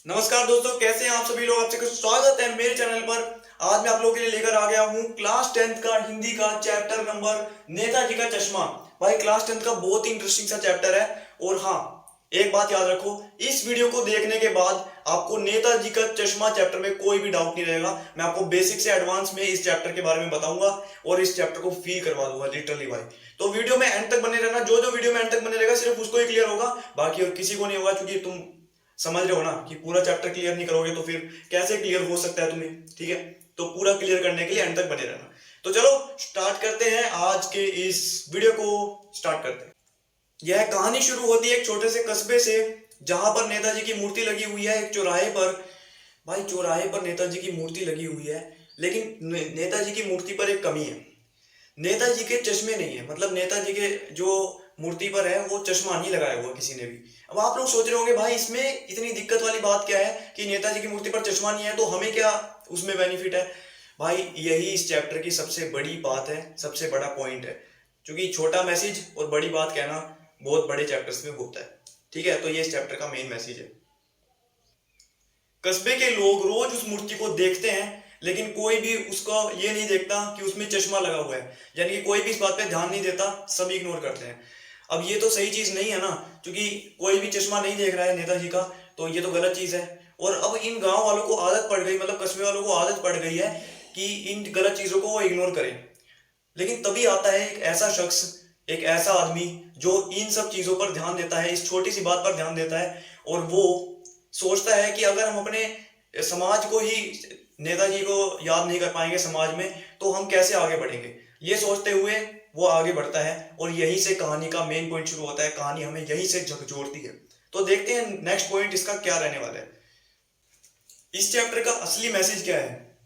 नमस्कार दोस्तों, कैसे हैं आप सभी लोग। आपसे कुछ स्वागत है मेरे चैनल पर। आज मैं आप लोगों के लिए लेकर आ गया हूँ क्लास 10th का हिंदी का चैप्टर नंबर नेताजी का चश्मा। भाई क्लास 10th का बहुत ही इंटरेस्टिंग सा चैप्टर है। और हाँ, एक बात याद रखो, इस वीडियो को देखने के बाद आपको नेताजी का चश्मा चैप्टर में कोई भी डाउट नहीं रहेगा। मैं आपको बेसिक से एडवांस में इस चैप्टर के बारे में बताऊंगा और इस चैप्टर को फील करवा दूंगा लिटरली भाई। तो वीडियो में एंड तक बने रहना। जो जो वीडियो में एंड तक बने रहेगा सिर्फ उसको ही क्लियर होगा, बाकी और किसी को नहीं होगा। क्योंकि तुम समझ रहे हो ना कि पूरा चैप्टर क्लियर नहीं करोगे तो फिर कैसे क्लियर हो सकता है तुम्हें। ठीक है, तो पूरा क्लियर करने के लिए एंड तक बने रहना। तो चलो स्टार्ट करते हैं, आज के इस वीडियो को स्टार्ट करते हैं। यह कहानी शुरू होती है एक छोटे से कस्बे से, जहां पर नेताजी की मूर्ति लगी हुई है एक चौराहे पर। भाई चौराहे पर नेताजी की मूर्ति लगी हुई है, लेकिन नेताजी की मूर्ति पर एक कमी है। नेताजी के चश्मे नहीं है। मतलब नेताजी के जो मूर्ति पर है वो चश्मा नहीं लगाया हुआ किसी ने भी। अब आप लोग सोच रहे होंगे भाई इसमें इतनी दिक्कत वाली बात क्या है कि नेताजी की मूर्ति पर चश्मा नहीं है, तो हमें क्या उसमें बेनिफिट है। भाई यही इस चैप्टर की सबसे बड़ी बात है, सबसे बड़ा पॉइंट है। क्योंकि छोटा मैसेज और बड़ी बात कहना बहुत बड़े चैप्टर्स में होता है। ठीक है, तो ये इस चैप्टर का मेन मैसेज है। कस्बे के लोग रोज उस मूर्ति को देखते हैं, लेकिन कोई भी उसको ये नहीं देखता कि उसमें चश्मा लगा हुआ है। यानी कि कोई भी इस बात पे ध्यान नहीं देता, सब इग्नोर करते हैं। अब ये तो सही चीज नहीं है ना, क्योंकि कोई भी चश्मा नहीं देख रहा है नेताजी का, तो ये तो गलत चीज है। और अब इन गांव वालों को आदत पड़ गई, मतलब कस्बे वालों को आदत पड़ गई है कि इन गलत चीजों को वो इग्नोर करें। लेकिन तभी आता है एक ऐसा शख्स, एक ऐसा आदमी जो इन सब चीजों पर ध्यान देता है, इस छोटी सी बात पर ध्यान देता है। और वो सोचता है कि अगर हम अपने समाज को ही, नेताजी को याद नहीं कर पाएंगे समाज में, तो हम कैसे आगे बढ़ेंगे। ये सोचते हुए वो आगे बढ़ता है और यहीं से कहानी का मेन पॉइंट शुरू होता है। कहानी हमें यहीं से झकझोरती है। तो देखते हैं नेक्स्ट पॉइंट इसका क्या रहने वाला है। इस चैप्टर का असली मैसेज क्या है।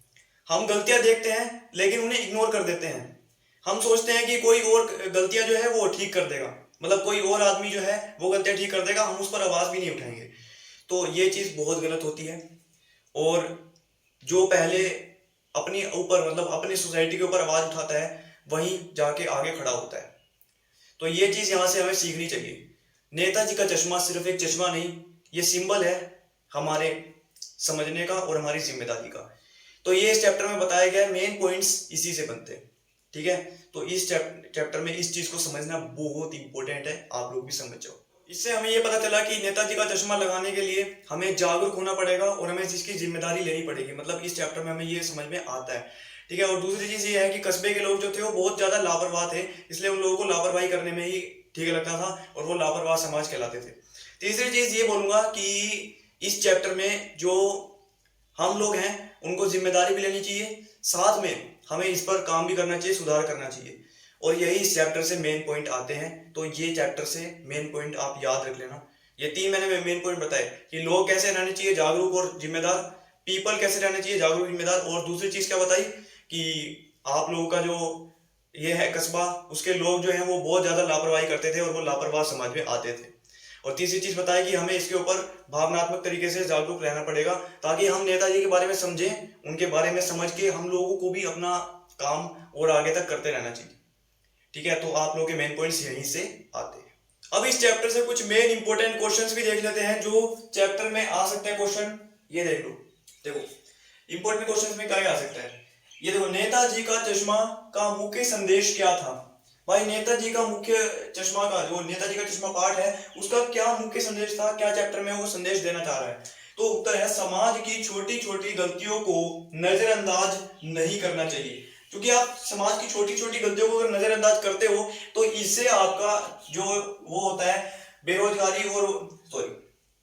हम गलतियां देखते हैं लेकिन उन्हें इग्नोर कर देते हैं। हम सोचते हैं कि कोई और गलतियां जो है वो ठीक कर देगा, मतलब कोई और आदमी जो है वो गलतियां ठीक कर देगा, हम उस पर आवाज भी नहीं उठाएंगे। तो ये चीज बहुत गलत होती है। और जो पहले अपनी ऊपर, मतलब अपनी सोसाइटी के ऊपर आवाज उठाता है, वहीं जाके आगे खड़ा होता है। तो ये चीज यहां से हमें सीखनी चाहिए। नेताजी का चश्मा सिर्फ एक चश्मा नहीं, ये सिंबल है हमारे समझने का और हमारी जिम्मेदारी का। तो ये इस चैप्टर में बताया गया मेन पॉइंट्स इसी से बनते हैं। ठीक है, तो इस चैप्टर में इस चीज को समझना बहुत इंपॉर्टेंट है, आप लोग भी समझ जाओ। इससे हमें ये पता चला कि नेताजी का चश्मा लगाने के लिए हमें जागरूक होना पड़ेगा और हमें इसकी जिम्मेदारी लेनी पड़ेगी। मतलब इस चैप्टर में हमें ये समझ में आता है। ठीक है, और दूसरी चीज ये है कि कस्बे के लोग जो थे वो बहुत ज्यादा लापरवाह थे, इसलिए उन लोगों को लापरवाही करने में ही ठीक लगता था और वो लापरवाह समाज कहलाते थे। तीसरी चीज ये बोलूंगा कि इस चैप्टर में जो हम लोग हैं उनको जिम्मेदारी भी लेनी चाहिए, साथ में हमें इस पर काम भी करना चाहिए, सुधार करना चाहिए। और यही इस चैप्टर से मेन पॉइंट आते हैं। तो ये चैप्टर से मेन पॉइंट आप याद रख लेना। ये तीन मैंने मेन पॉइंट बताए कि लोग कैसे रहने चाहिए, जागरूक और जिम्मेदार। पीपल कैसे रहने चाहिए, जागरूक जिम्मेदार। और दूसरी चीज क्या बताई कि आप लोगों का जो ये है कस्बा, उसके लोग जो हैं वो बहुत ज्यादा लापरवाही करते थे और वो लापरवाह समाज में आते थे। और तीसरी चीज बताई कि हमें इसके ऊपर भावनात्मक तरीके से जागरूक रहना पड़ेगा, ताकि हम नेताजी के बारे में समझें, उनके बारे में समझ के हम लोगों को भी अपना काम और आगे तक करते रहना चाहिए। ठीक है, तो आप लोगों के मेन पॉइंट्स यहीं से आते हैं। अब इस चैप्टर से कुछ मेन इंपॉर्टेंट क्वेश्चंस भी देख लेते हैं जो चैप्टर में आ सकते हैं। क्वेश्चन ये देख लो, देखो इंपॉर्टेंट क्वेश्चन में क्या आ सकता है। ये देखो, नेताजी का चश्मा का मुख्य संदेश क्या था। भाई नेताजी का मुख्य चश्मा का, जो नेताजी का चश्मा पाठ है, उसका क्या मुख्य संदेश था, क्या चैप्टर में वो संदेश देना चाह रहा है। तो उत्तर है समाज की छोटी छोटी गलतियों को नजरअंदाज नहीं करना चाहिए। क्योंकि आप समाज की छोटी छोटी गलतियों को अगर नजरअंदाज करते हो तो इससे आपका जो वो होता है बेरोजगारी, और सॉरी,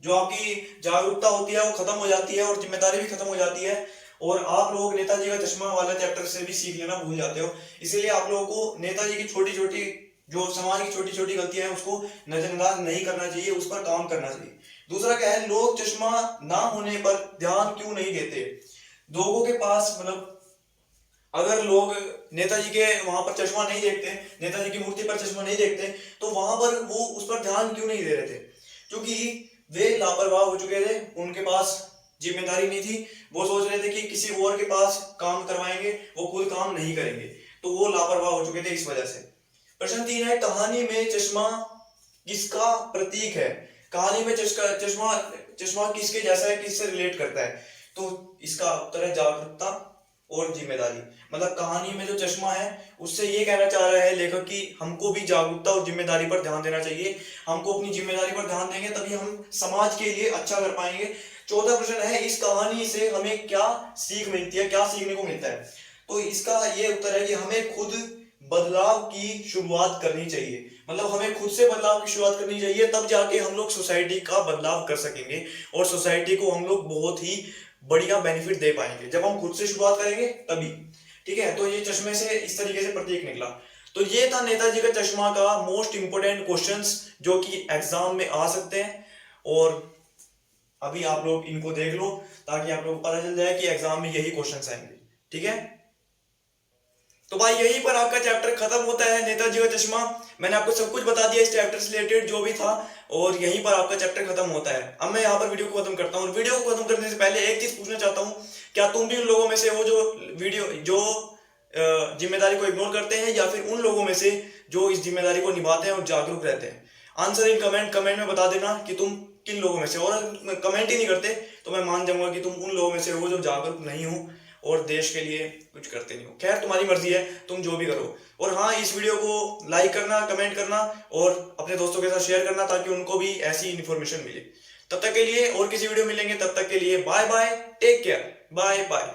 जो आपकी जागरूकता होती है वो खत्म हो जाती है और जिम्मेदारी भी खत्म हो जाती है। और आप लोग नेताजी का चश्मा वाला चैप्टर से भी सीख लेना भूल जाते हो। इसीलिए आप लोगों को नेताजी की छोटी छोटी, जो समाज की छोटी छोटी गलतियां हैं, उसको नजरअंदाज नहीं करना चाहिए, उस पर काम करना चाहिए। दूसरा क्या है, लोग चश्मा ना होने पर ध्यान क्यों नहीं देते। लोगों के पास, मतलब अगर लोग नेताजी के वहां पर चश्मा नहीं देखते, नेताजी की मूर्ति पर चश्मा नहीं देखते, तो वहां पर वो उस पर ध्यान क्यों नहीं दे रहे थे। क्योंकि वे लापरवाह हो चुके थे, उनके पास जिम्मेदारी नहीं थी। वो सोच रहे थे कि किसी और के पास काम करवाएंगे, वो खुद काम नहीं करेंगे, तो वो लापरवाह हो चुके थे इस वजह से। प्रश्न 3 है, कहानी में चश्मा किसका प्रतीक है। कहानी में चश्मा चश्मा किसके जैसा है, किससे रिलेट करता है? तो इसका उत्तर है जागरूकता और जिम्मेदारी। मतलब कहानी में जो चश्मा है उससे ये कहना चाह रहा है लेखक कि हमको भी जागरूकता और जिम्मेदारी पर ध्यान देना चाहिए। हमको अपनी जिम्मेदारी पर ध्यान देंगे तभी हम समाज के लिए अच्छा कर पाएंगे। 14 प्रश्न है, इस कहानी से हमें क्या सीख मिलती है, क्या सीखने को मिलता है? तो इसका ये उत्तर है कि हमें खुद बदलाव की शुरुआत करनी चाहिए। मतलब हमें खुद से बदलाव की शुरुआत करनी चाहिए, तब जाके हम लोग सोसाइटी का बदलाव कर सकेंगे और सोसाइटी को हम लोग बहुत ही बढ़िया बेनिफिट दे पाएंगे जब हम खुद से शुरुआत करेंगे तभी। ठीक है, तो ये चश्मे से इस तरीके से प्रतीक निकला। तो ये था नेताजी का चश्मा का मोस्ट इंपोर्टेंट क्वेश्चंस जो कि एग्जाम में आ सकते हैं। और अभी आप लोग इनको देख लो ताकि आप लोग को पता चल जाए कि एग्जाम में यही क्वेश्चंस आएंगे। ठीक है, तो भाई यहीं पर आपका चैप्टर खत्म होता है, नेताजी का चश्मा। मैंने आपको सब कुछ बता दिया इस चैप्टर से रिलेटेड जो भी था, और यहीं पर आपका चैप्टर खत्म होता है। अब मैं यहाँ पर वीडियो को खत्म करता हूँ। और वीडियो को खत्म करने से पहले एक चीज पूछना चाहता हूँ, क्या तुम भी उन लोगों में से हो जो जिम्मेदारी को इग्नोर करते हैं, या फिर उन लोगों में से जो इस जिम्मेदारी को निभाते हैं और जागरूक रहते हैं? आंसर इन कमेंट में बता देना कि तुम किन लोगों में से। और कमेंट ही नहीं करते तो मैं मान जाऊंगा कि तुम उन लोगों में से हो जो जागरूक नहीं हो और देश के लिए कुछ करते नहीं हो। खैर, तुम्हारी मर्जी है, तुम जो भी करो। और हाँ, इस वीडियो को लाइक करना, कमेंट करना और अपने दोस्तों के साथ शेयर करना ताकि उनको भी ऐसी इन्फॉर्मेशन मिले। तब तक के लिए और किसी वीडियो मिलेंगे, तब तक के लिए bye bye, take care, bye bye.